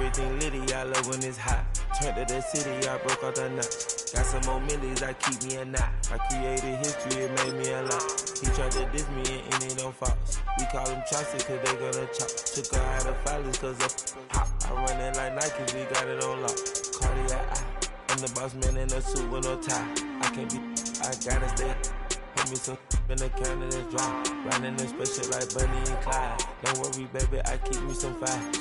everything litty, I love when it's hot. Turned to the city, I broke out the nut. Got some more millies, I keep me a knot. I created history, it made me a lot. He tried to diss me and it don't false. We call them Chaucer cause they gonna chop. Took her out of filings cause of hop. I run it like Nike, we got it on lock. Cardiac eye. I'm the boss man in a suit with no tie. I can't be, I gotta stay. Put me some in the can of this dry. Riding this special like Bunny and Clyde. Don't worry, baby, I keep me some fire.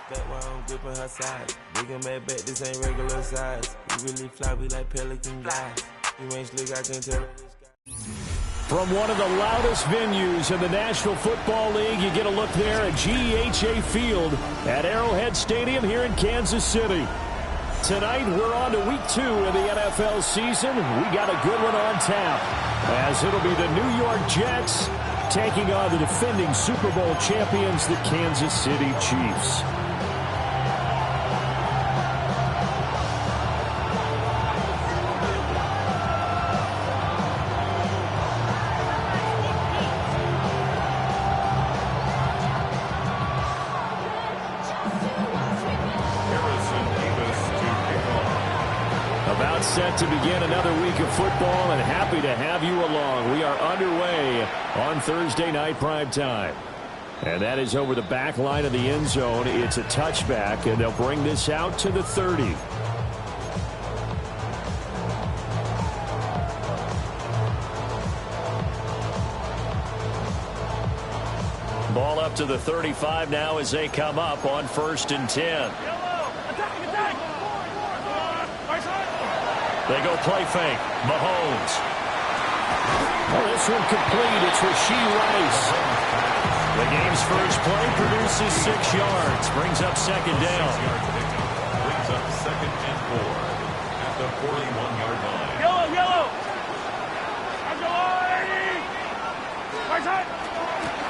Back while I'm gripping her side. Big and mad back, this ain't regular size. We really fly, we like pelican guys. You ain't slick, I can tell her this guy. From one of the loudest venues in the National Football League, you get a look there at GEHA Field at Arrowhead Stadium here in Kansas City. Tonight, we're on to week 2 of the NFL season. We got a good one on tap, as it'll be the New York Jets taking on the defending Super Bowl champions, the Kansas City Chiefs. Set to begin another week of football, and happy to have you along. We are underway on Thursday night prime time. And that is over the back line of the end zone. It's a touchback, and they'll bring this out to the 30. Ball up to the 35 now as they come up on 1st and 10. They go play fake. Mahomes. Oh, this one complete. It's Rashee Rice. The game's first play produces 6 yards. Brings up 2nd down. Brings up 2nd and 4 at the 41-yard line. Yellow.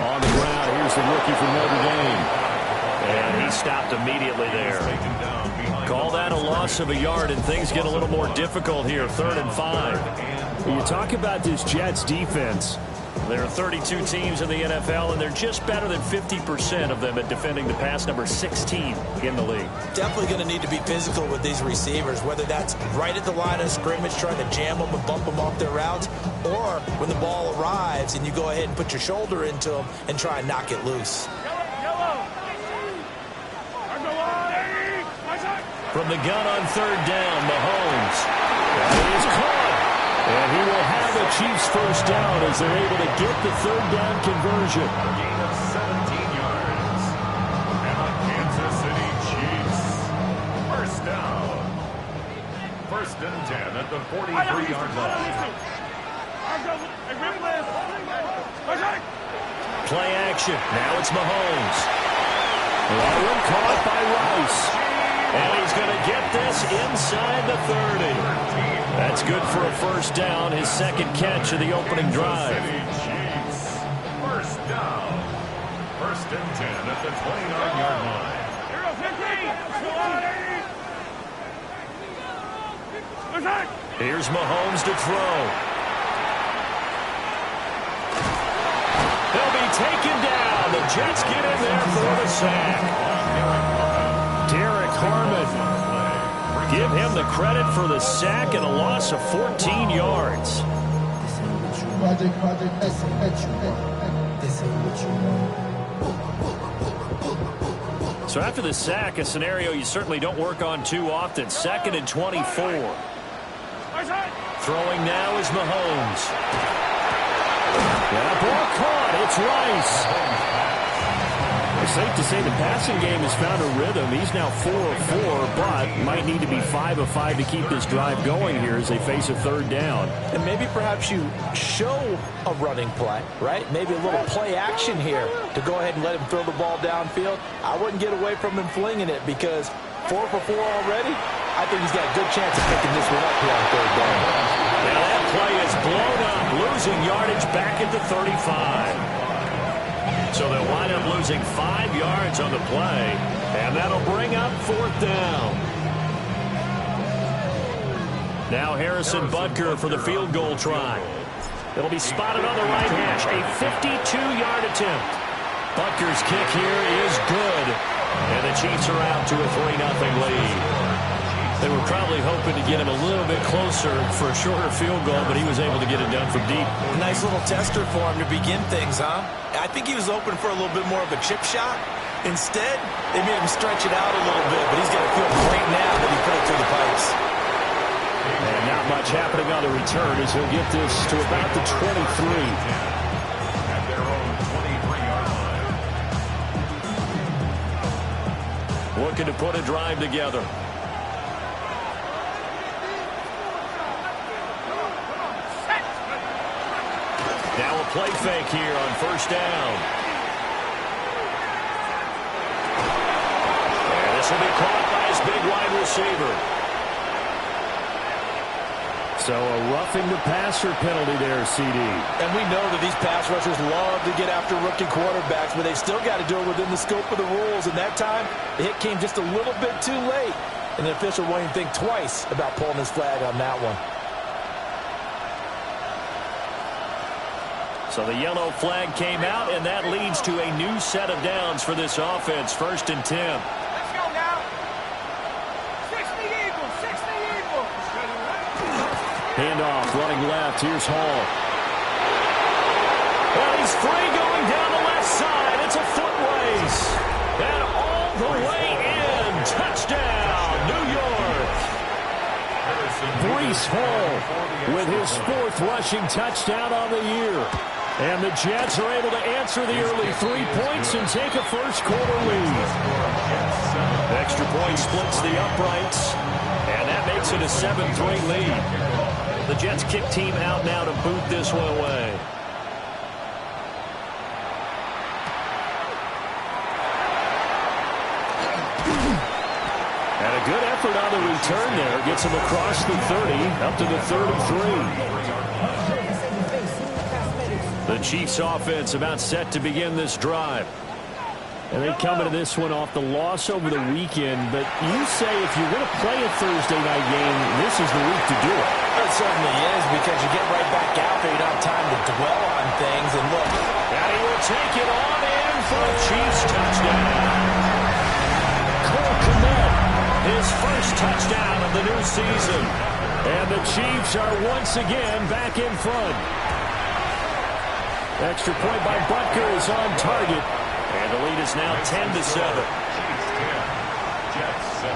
On the ground, here's the rookie from Notre Dame. And he stopped immediately there. Call that a loss of a yard, and things get a little more difficult here. 3rd and 5. When you talk about this Jets defense, there are 32 teams in the NFL, and they're just better than 50% of them at defending the pass, number 16 in the league. Definitely going to need to be physical with these receivers, whether that's right at the line of scrimmage trying to jam them and bump them off their routes, or when the ball arrives and you go ahead and put your shoulder into them and try and knock it loose. From the gun on 3rd down, Mahomes. That is caught. And he will have the Chiefs first down as they're able to get the 3rd down conversion. A gain of 17 yards. And the Kansas City Chiefs. First down. 1st and 10 at the 43-yard line. Play action. Now it's Mahomes. That one caught by Rice. And he's going to get this inside the 30. That's good for a first down, his 2nd catch of the opening drive. First down. 1st and 10 at the 29-yard line. Here's Mahomes to throw. They'll be taken down. The Jets get in there for the sack. Harmon. Give him the credit for the sack and a loss of 14 yards. So after the sack, a scenario you certainly don't work on too often. 2nd and 24. Throwing now is Mahomes. That ball caught. It's Rice. It's safe to say the passing game has found a rhythm. He's now 4 of 4, but might need to be 5 of 5 to keep this drive going here as they face a 3rd down. And maybe perhaps you show a running play, right? Maybe a little play action here to go ahead and let him throw the ball downfield. I wouldn't get away from him flinging it because 4 for 4 already. I think he's got a good chance of picking this one up here on 3rd down. Now that play is blown up, losing yardage back at the 35. So they'll wind up losing 5 yards on the play, and that'll bring up 4th down. Now Harrison Butker for the field goal try. It'll be spotted on the right hash. A 52-yard attempt. Butker's kick here is good. And the Chiefs are out to a 3-0 lead. They were probably hoping to get him a little bit closer for a shorter field goal, but he was able to get it done from deep. Nice little tester for him to begin things, huh? I think he was open for a little bit more of a chip shot. Instead, they made him stretch it out a little bit, but he's going to feel great now that he put it through the pipes. And not much happening on the return as he'll get this to about the 23. At their own 23-yard line. Looking to put a drive together. Now a play fake here on first down. And this will be caught by his big wide receiver. So a roughing the passer penalty there, CD. And we know that these pass rushers love to get after rookie quarterbacks, but they've still got to do it within the scope of the rules. And that time, the hit came just a little bit too late. And the official won't even think twice about pulling his flag on that one. So the yellow flag came out, and that leads to a new set of downs for this offense. 1st and 10. Let's go now. 60 Eagles, 60 Eagles. Handoff, running left. Here's Hall. Well, he's free going down the left side. It's a foot race. And all the way in. Touchdown, New York. Breece Hall with his 4th rushing touchdown on the year. And the Jets are able to answer the early 3 points and take a first-quarter lead. Extra point splits the uprights, and that makes it a 7-3 lead. The Jets kick team out now to boot this one away. And a good effort on the return there. Gets him across the 30, up to the 33. The Chiefs offense about set to begin this drive. And they come into this one off the loss over the weekend. But you say if you're going to play a Thursday night game, this is the week to do it. It certainly is, because you get right back out there. You don't have time to dwell on things. And look. And he will take it on in for a Chiefs touchdown. Cole Kmet, his first touchdown of the new season. And the Chiefs are once again back in front. Extra point by Butker is on target. And the lead is now 10-7. Chiefs 10, Jets 7.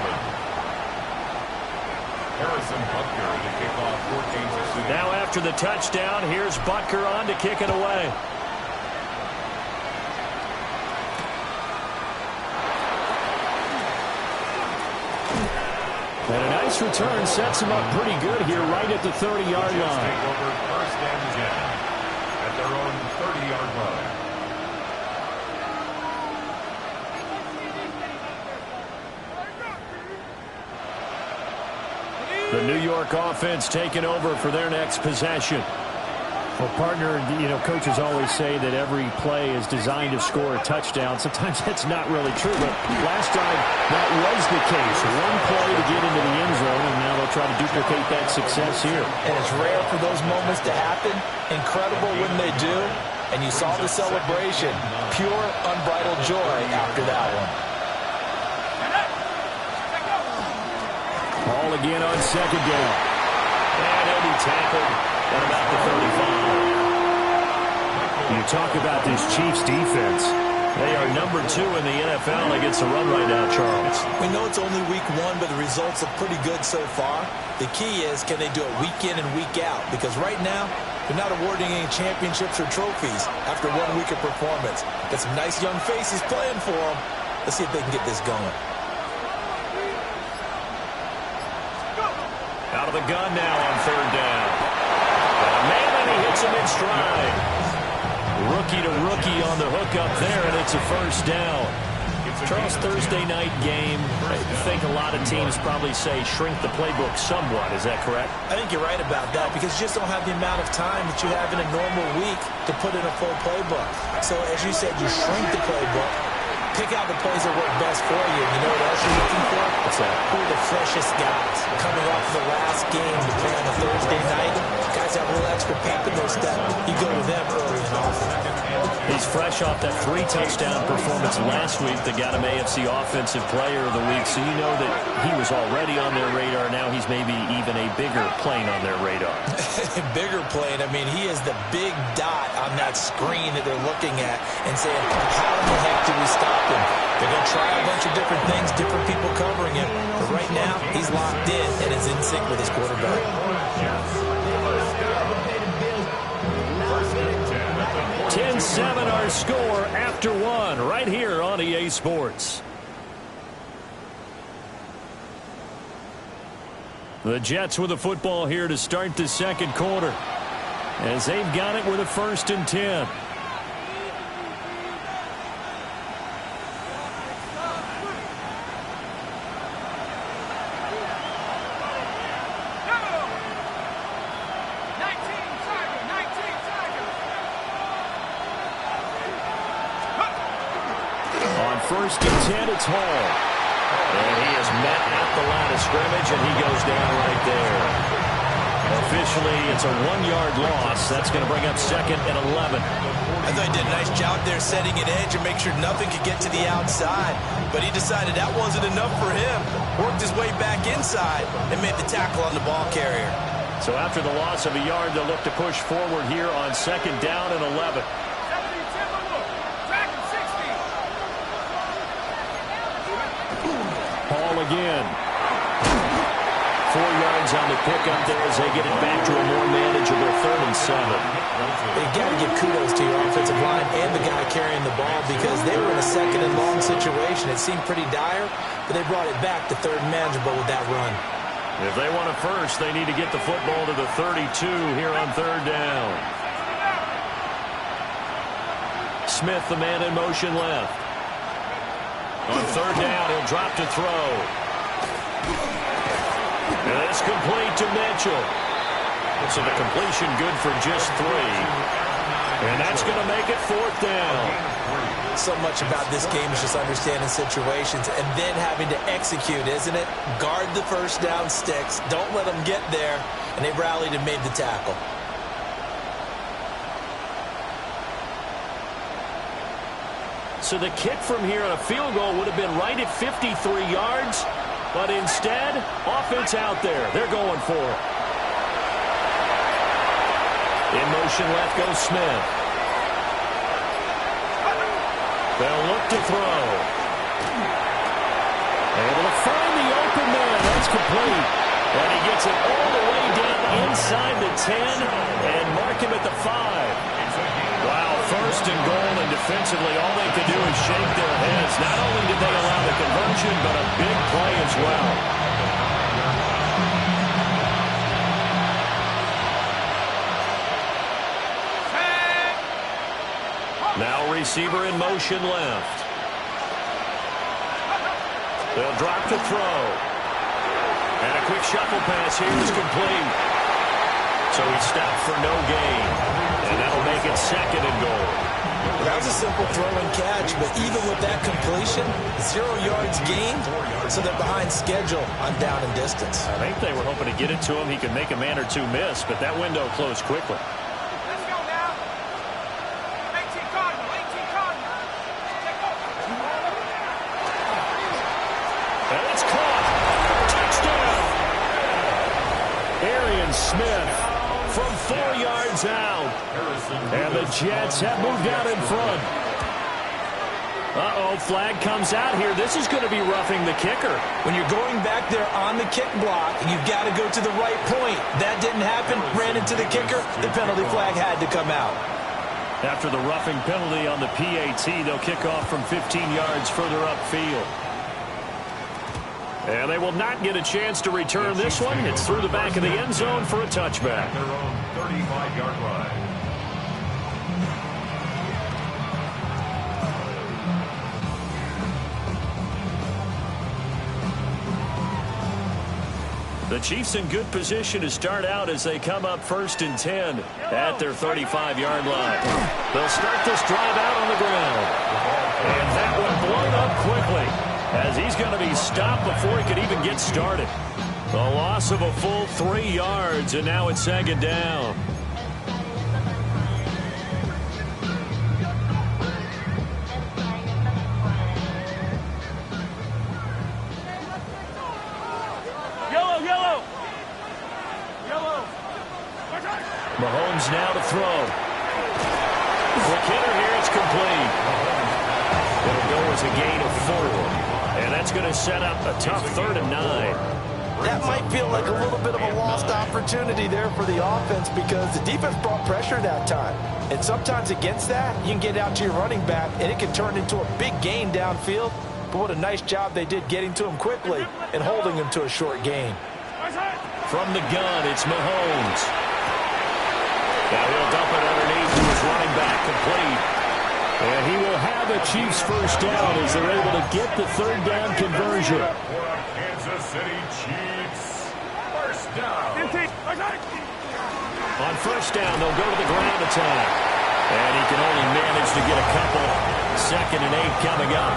Harrison Butker to kick off 14-6. Now after the touchdown, here's Butker on to kick it away. And a nice return sets him up pretty good here right at the 30-yard line. Take over 1st and 10 at their own 30-yard line. The New York offense taking over for their next possession. Well, partner, coaches always say that every play is designed to score a touchdown. Sometimes that's not really true, but last drive that was the case. One play to get into the end zone, and now they'll try to duplicate that success here. And it's rare for those moments to happen. Incredible when they do. And you saw the celebration. Pure, unbridled joy after that one. Ball again on 2nd down. And he'll be tackled at about the 35. You talk about this Chiefs defense. They are number 2 in the NFL against the run right now, Charles. We know it's only week 1, but the results are pretty good so far. The key is, can they do it week in and week out? Because right now, they're not awarding any championships or trophies after 1 week of performance. Got some nice young faces playing for them. Let's see if they can get this going. Out of the gun now on 3rd down. And man, and he hits him in stride. Rookie to rookie on the hook up there, and it's a 1st down. Charles, Thursday night game, I think a lot of teams probably say shrink the playbook somewhat. Is that correct? I think you're right about that, because you just don't have the amount of time that you have in a normal week to put in a full playbook. So, as you said, you shrink the playbook, pick out the plays that work best for you. You know what else you're looking for? What's that? Who are the freshest guys coming off of the last game to play on a Thursday night? Guys have a little extra pep in their step. You go to them early and often. He's fresh off that 3-touchdown performance last week that got him AFC Offensive Player of the Week, so you know that he was already on their radar. Now he's maybe even a bigger plane on their radar. Bigger plane. I mean, he is the big dot on that screen that they're looking at and saying, how in the heck do we stop him? They're going to try a bunch of different things, different people covering him. But right now, he's locked in and is in sync with his quarterback. 10-7 our score after one right here on EA Sports. The Jets with the football here to start the second quarter as they've got it with a 1st and 10. First and 10, it's Hall. And he is met at the line of scrimmage, and he goes down right there. Officially, it's a 1-yard loss. That's going to bring up 2nd and 11. I thought he did a nice job there setting an edge and make sure nothing could get to the outside. But he decided that wasn't enough for him. Worked his way back inside and made the tackle on the ball carrier. So after the loss of a yard, they'll look to push forward here on 2nd down and 11. Again. 4 yards on the pickup there as they get it back to a more manageable 3rd and 7. You've got to give kudos to your offensive line and the guy carrying the ball because they were in a 2nd and long situation. It seemed pretty dire, but they brought it back to 3rd and manageable with that run. If they want a first, they need to get the football to the 32 here on 3rd down. Smith, the man in motion left. On 3rd down, he'll drop to throw. And it's complete to Mitchell. So the completion good for just 3. And that's going to make it 4th down. So much about this game is just understanding situations and then having to execute, isn't it? Guard the 1st down sticks. Don't let them get there. And they rallied and made the tackle. So the kick from here on a field goal would have been right at 53 yards. But instead, offense out there. They're going for it. In motion left goes Smith. They'll look to throw. Able to find the open man. That's complete. And he gets it all the way down inside the 10 and mark him at the 5. Wow, 1st and goal, and defensively all they could do is shake their heads. Not only did they allow the conversion, but a big play as well. Now receiver in motion left. They'll drop to throw. And a quick shuffle pass here is complete. So he stopped for no gain. And that'll make it 2nd and goal. Well, that was a simple throw and catch, but even with that completion, 0 yards gained, so they're behind schedule on down and distance. I think they were hoping to get it to him. He could make a man or two miss, but that window closed quickly. Let's go now. 18 Cardinal, 18 Cardinal. And it's caught. Touchdown. Arian Smith from 4 yards out. And the Jets have moved out in front. Uh-oh, flag comes out here. This is going to be roughing the kicker. When you're going back there on the kick block, you've got to go to the right point. That didn't happen. Ran into the kicker. The penalty flag had to come out. After the roughing penalty on the PAT, they'll kick off from 15 yards further upfield. And they will not get a chance to return this one. It's through the back of the end zone for a touchback. Their own 35-yard line. The Chiefs in good position to start out as they come up 1st and 10 at their 35-yard line. They'll start this drive out on the ground. And that one blown up quickly as he's going to be stopped before he could even get started. The loss of a full 3 yards, and now it's second down. Mahomes now to throw. Quick hitter here, it's complete. It'll go as a gain of 4. And that's going to set up a tough 3rd and 9. That might feel like a little bit of a lost opportunity there for the offense because the defense brought pressure that time. And sometimes against that, you can get out to your running back, and it can turn into a big gain downfield. But what a nice job they did getting to him quickly and holding him to a short gain. From the gun, it's Mahomes. Now he'll dump it underneath to his running back, complete. And he will have a Chiefs first down as they're able to get the 3rd down conversion. Kansas City Chiefs, first down. On first down, they'll go to the ground attack. And he can only manage to get a couple. 2nd and 8 coming up.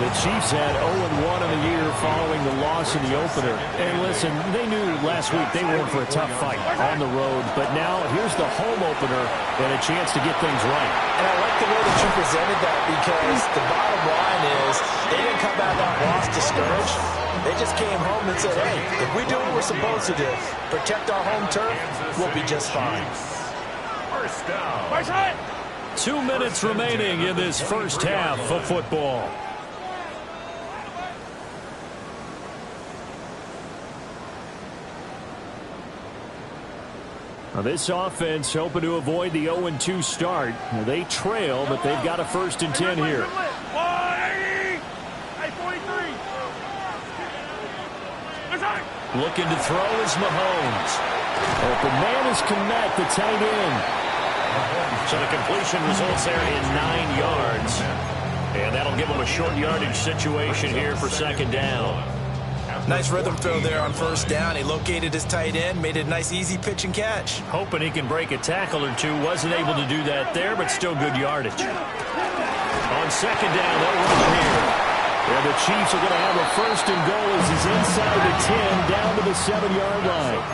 The Chiefs had 0-1 in the year following the loss in the opener. And listen, they knew last week they were in for a tough fight on the road. But now here's the home opener and a chance to get things right. And I like the way that you presented that because the bottom line is they didn't come out of that loss discouraged. They just came home and said, hey, if we do what we're supposed to do, protect our home turf, we'll be just fine. First down. 2 minutes remaining in this first half of football. Now this offense hoping to avoid the 0-2 start. Now they trail, but they've got a 1st and 10 here. Looking to throw is Mahomes. Open man is Kmet, the tight end. So the completion results there in 9 yards. And that'll give him a short yardage situation here for 2nd down. Nice rhythm throw there on first down. He located his tight end, made it a nice easy pitch and catch. Hoping he can break a tackle or two. Wasn't able to do that there, but still good yardage. On 2nd down, they'll run it here. And the Chiefs are going to have a 1st and goal as he's inside the 10 down to the 7-yard line.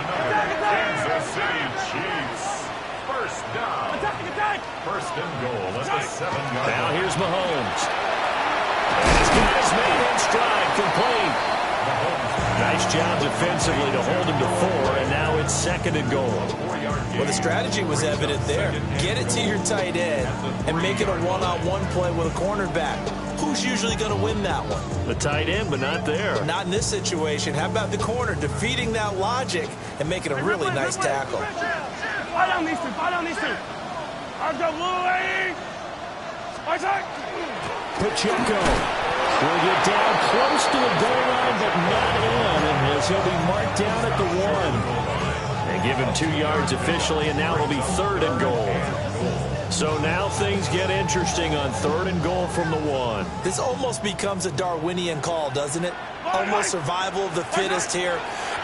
Kansas City Chiefs, first down. 1st and goal at the 7-yard line. Now here's Mahomes. And his guys made in stride, complete. Nice job defensively to hold him to 4, and now it's 2nd and goal. Well, the strategy was evident there. Get it to your tight end and make it a one-on-one play with a cornerback. Who's usually going to win that one? The tight end, but not there. Not in this situation. How about the corner defeating that logic and making a really nice tackle? Fly down these two. I've got little A. Pacheco will get down close to the goal line, but not in, as he'll be marked down at the 1. They give him 2 yards officially, and now it'll be 3rd and goal. So now things get interesting on 3rd and goal from the 1. This almost becomes a Darwinian call, doesn't it? Almost survival of the fittest here.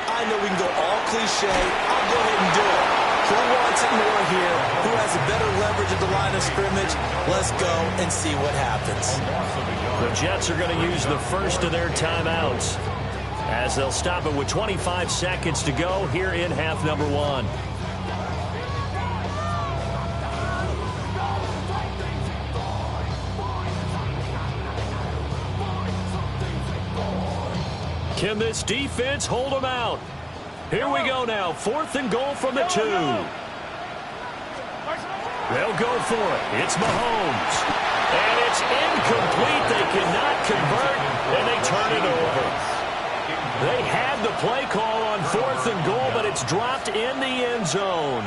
I know we can go all cliche. I'll go ahead and do it. Who wants it more here? Who has a better leverage at the line of scrimmage? Let's go and see what happens. The Jets are going to use the first of their timeouts as they'll stop it with 25 seconds to go here in half number 1. Can this defense hold them out? Here we go now. 4th and goal from the 2. They'll go for it. It's Mahomes. And it's incomplete. They cannot convert, and they turn it over. They had the play call on 4th and goal, but it's dropped in the end zone.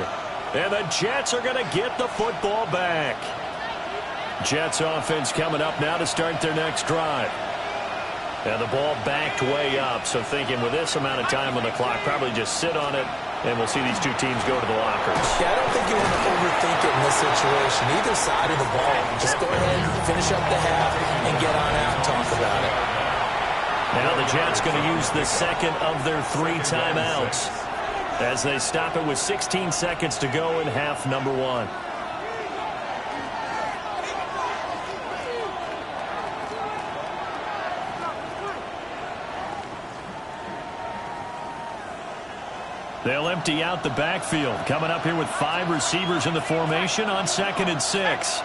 And the Jets are going to get the football back. Jets offense coming up now to start their next drive. And the ball backed way up, so thinking with this amount of time on the clock, probably just sit on it, and we'll see these two teams go to the lockers. Yeah, I don't think you want to overthink it in this situation. Either side of the ball, just go ahead and finish up the half and get on out and talk about it. Now the Jets going to use the 2nd of their 3 timeouts as they stop it with 16 seconds to go in half number 1. They'll empty out the backfield. Coming up here with 5 receivers in the formation on 2nd and 6.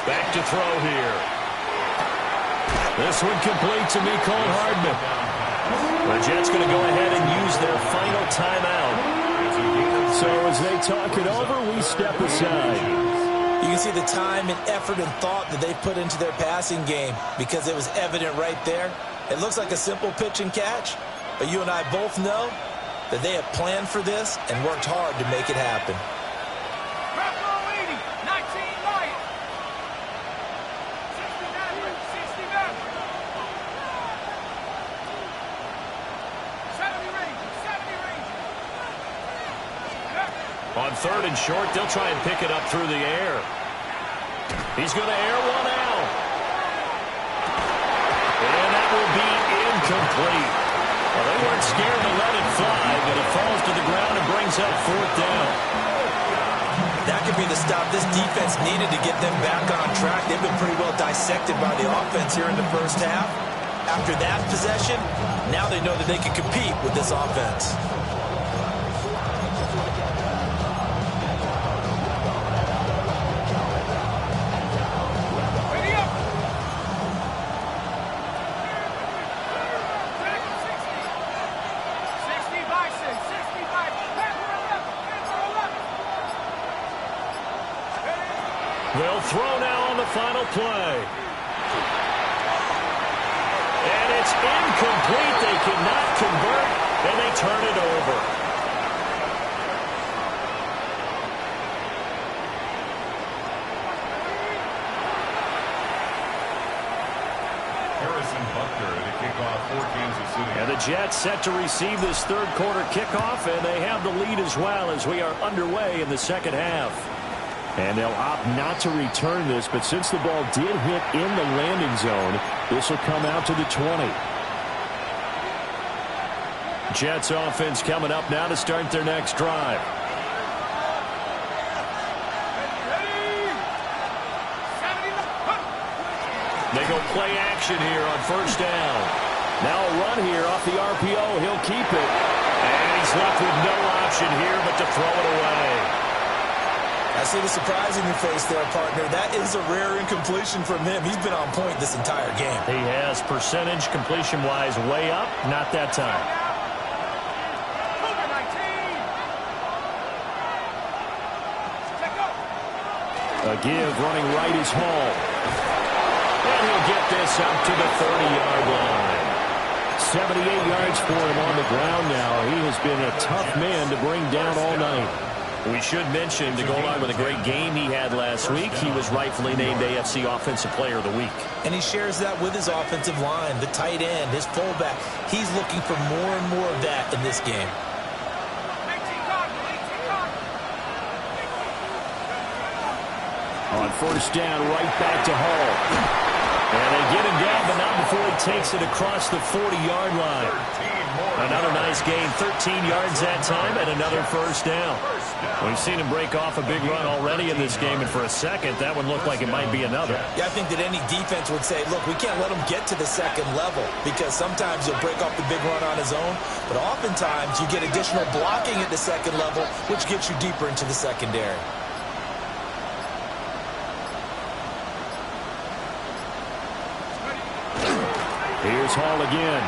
Back to throw here. This one complete to Mecole Hardman. The Jets going to go ahead and use their final timeout. So as they talk it over, we step aside. You can see the time and effort and thought that they put into their passing game because it was evident right there. It looks like a simple pitch and catch, but you and I both know that they have planned for this and worked hard to make it happen. On 3rd and short, they'll try and pick it up through the air. He's going to air one out. And that will be incomplete. Well, they weren't scared to let it fly, but it falls to the ground and brings up 4th down. That could be the stop this defense needed to get them back on track. They've been pretty well dissected by the offense here in the first half. After that possession, now they know that they can compete with this offense. They'll throw now on the final play. And it's incomplete. They cannot convert, and they turn it over. Harrison Butker to kick off for Kansas City. And the Jets set to receive this 3rd quarter kickoff, and they have the lead as well as we are underway in the 2nd half. And they'll opt not to return this, but since the ball did hit in the landing zone, this will come out to the 20. Jets offense coming up now to start their next drive. They go play action here on 1st down. Now a run here off the RPO. He'll keep it. And he's left with no option here but to throw it away. I see the surprise in your face there, partner. That is a rare incompletion from him. He's been on point this entire game. He has. Percentage completion-wise way up. Not that time. A give running right is Hall. And he'll get this up to the 30-yard line. 78 yards for him on the ground now. He has been a tough man to bring down all night. We should mention, to go along with a great game he had last week, he was rightfully named AFC Offensive Player of the Week. And he shares that with his offensive line, the tight end, his fullback. He's looking for more and more of that in this game. On 1st down, right back to Hall. And they get him down, but not before he takes it across the 40-yard line. Another nice gain, 13 yards that time, and another 1st down. We've seen him break off a big run already in this game, and for a second, that one looked like it might be another. Yeah, I think that any defense would say, look, we can't let him get to the 2nd level because sometimes he'll break off the big run on his own, but oftentimes you get additional blocking at the 2nd level, which gets you deeper into the secondary. Here's Hall again.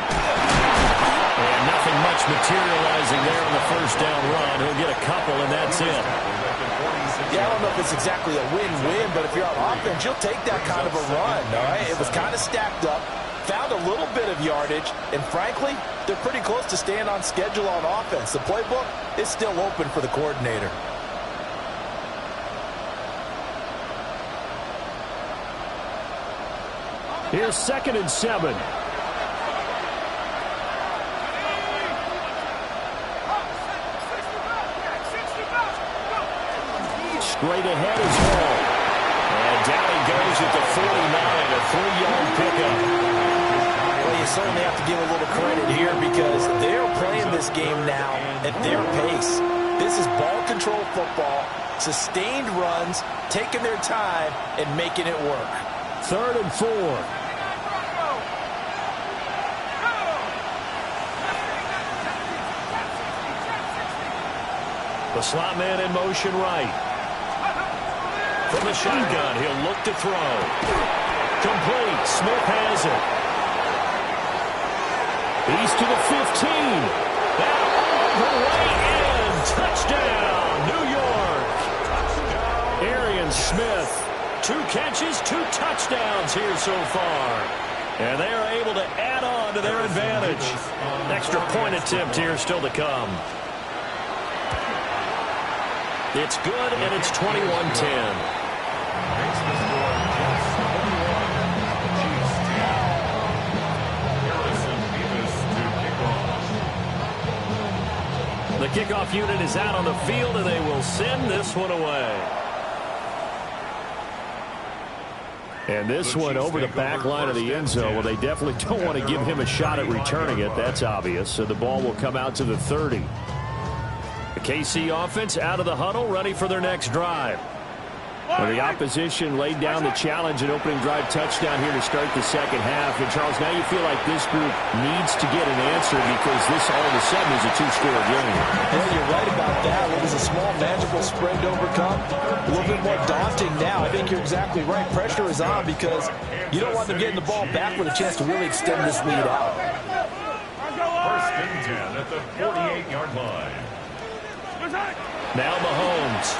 And nothing much materializing there on the 1st down run. He'll get a couple, and that's it. Yeah, I don't know if it's exactly a win-win, but if you're on offense, you'll take that kind of a run, all right? It was kind of stacked up, found a little bit of yardage, and frankly, they're pretty close to staying on schedule on offense. The playbook is still open for the coordinator. Here's 2nd and 7. Straight ahead is Hall. And down he goes at the 49, a 3-yard pickup. Well, you certainly have to give a little credit here because they're playing this game now at their pace. This is ball control football, sustained runs, taking their time, and making it work. 3rd and 4. The slot man in motion right. From the shotgun, he'll look to throw. Complete. Smith has it. He's to the 15. That all the way in. Touchdown, New York. Arian Smith. 2 catches, 2 touchdowns here so far. And they are able to add on to their advantage. Extra point attempt here still to come. It's good, and it's 21-10. Makes the score just 21. Chiefs 10. Harrison Beavis to kick off. The kickoff unit is out on the field, and they will send this one away. And this one over the back line of the end zone. Well, they definitely don't want to give him a shot at returning it. That's obvious. So the ball will come out to the 30. The KC offense out of the huddle, ready for their next drive. Well, the opposition laid down the challenge and opening drive touchdown here to start the second half. And, Charles, now you feel like this group needs to get an answer because this all of a sudden is a 2-score game. Well, you're right about that. It was a small, manageable spread to overcome. A little bit more daunting now. I think you're exactly right. Pressure is on because you don't want them getting the ball back with a chance to really extend this lead out. First and 10 at the 48-yard line. Now Mahomes.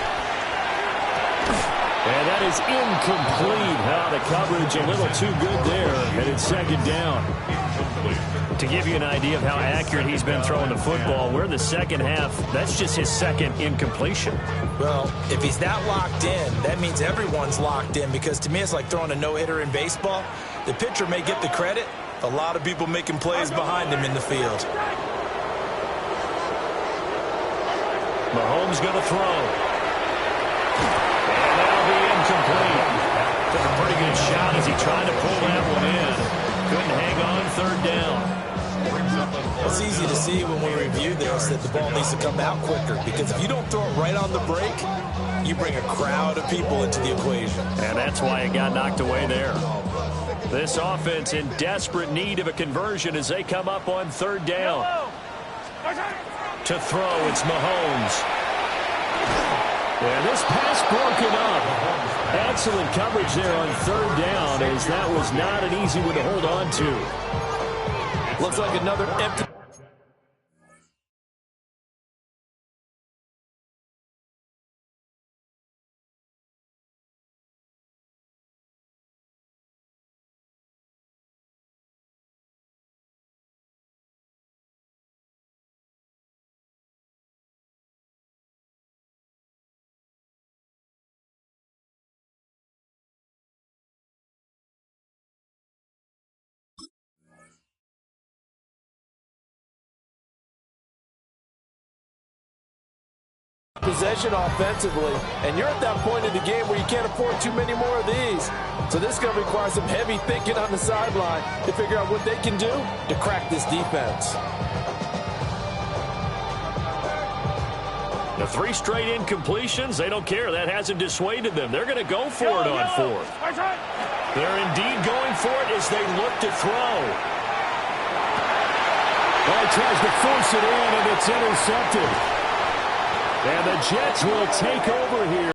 And that is incomplete. The coverage a little too good there, and it's second down. To give you an idea of how accurate he's been throwing the football, we're in the second half. That's just his second incompletion. Well, if he's not locked in, that means everyone's locked in because to me it's like throwing a no-hitter in baseball. The pitcher may get the credit. A lot of people making plays behind him in the field. Mahomes going to throw. And that'll be incomplete. Took a pretty good shot as he tried to pull that one in. Couldn't hang on, third down. It's easy to see when we review this that the ball needs to come out quicker because if you don't throw it right on the break, you bring a crowd of people into the equation. And that's why it got knocked away there. This offense in desperate need of a conversion as they come up on third down. To throw, it's Mahomes. And this pass broken up. Excellent coverage there on third down as that was not an easy one to hold on to. Looks like another empty. Possession offensively, and you're at that point in the game where you can't afford too many more of these. So this is going to require some heavy thinking on the sideline to figure out what they can do to crack this defense. The 3 straight incompletions, they don't care. That hasn't dissuaded them. They're going to go for it on fourth. They're indeed going for it as they look to throw. Well, he tries to force it in, and it's intercepted. And the Jets will take over here.